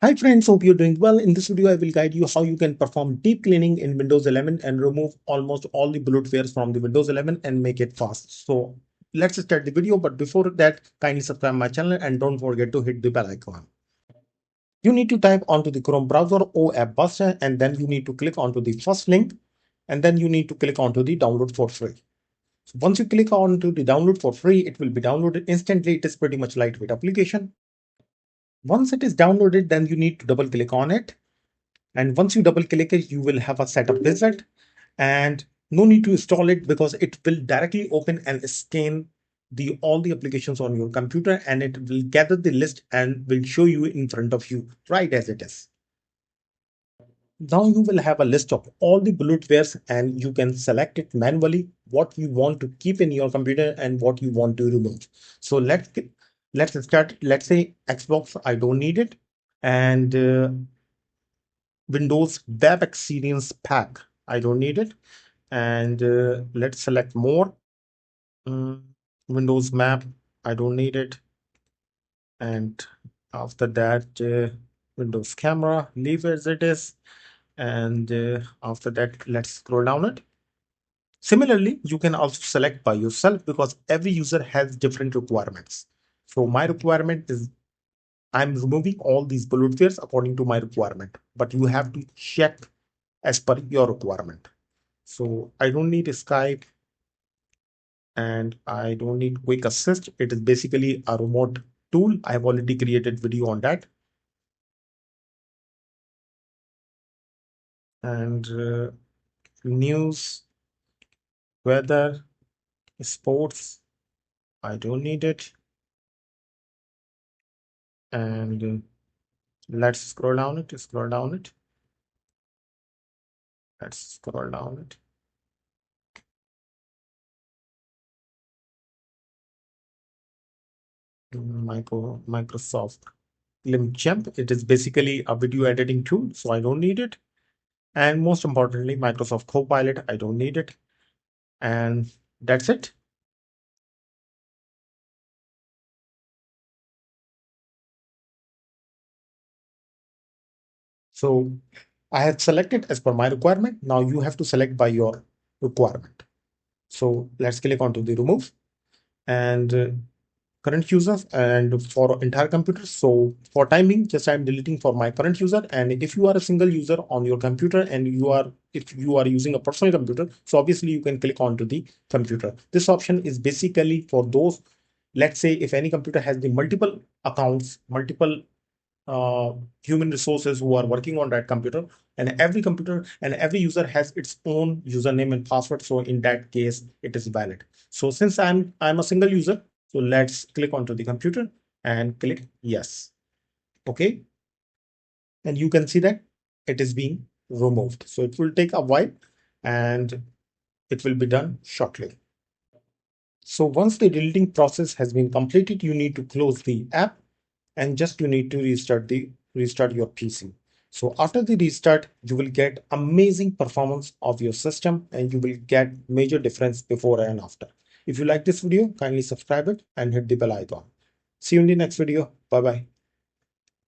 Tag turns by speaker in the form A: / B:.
A: Hi friends, hope you're doing well. In this video, I will guide you how you can perform deep cleaning in Windows 11 and remove almost all the bloatwares from the Windows 11 and make it fast. So let's start the video. But before that, kindly subscribe my channel and don't forget to hit the bell icon. You need to type onto the Chrome browser or app buster, and then you need to click onto the first link, and then you need to click onto the download for free. So once you click onto the download for free, it will be downloaded instantly. It is pretty much lightweight application. Once it is downloaded, then you need to double click on it. And once you double click it, you will have a setup wizard, and no need to install it because it will directly open and scan all the applications on your computer, and it will gather the list and will show you in front of you right as it is. Now you will have a list of all the bloatwares, and you can select it manually what you want to keep in your computer and what you want to remove. So let's start. Let's say Xbox, I don't need it, and Windows Web Experience Pack, I don't need it. And let's select more. Mm, Windows Map, I don't need it. And after that, Windows Camera, leave as it is. And after that, let's scroll down it. Similarly, you can also select by yourself because every user has different requirements. So my requirement is I'm removing all these bloatwares according to my requirement, but you have to check as per your requirement. So I don't need Skype and I don't need Quick Assist. It is basically a remote tool. I have already created video on that. And news, weather, sports, I don't need it. And let's scroll down it, scroll down it. Let's scroll down it. Microsoft Limchamp. It is basically a video editing tool, so I don't need it. And most importantly, Microsoft Copilot, I don't need it. And that's it. So I have selected as per my requirement. Now you have to select by your requirement. So let's click onto the remove and current users and for entire computer. So for timing, just I'm deleting for my current user. And if you are a single user on your computer and if you are using a personal computer, so obviously you can click onto the computer. This option is basically for those, let's say if any computer has the multiple accounts, multiple uh, human resources who are working on that computer, and every computer and every user has its own username and password, so in that case it is valid. So since I'm a single user, so let's click onto the computer and click yes. Okay, and you can see that it is being removed, so it will take a while and it will be done shortly. So once the deleting process has been completed, you need to close the app and just you need to restart your PC. So after the restart, you will get amazing performance of your system and you will get major difference before and after. If you like this video, kindly subscribe it and hit the bell icon. See you in the next video. Bye bye.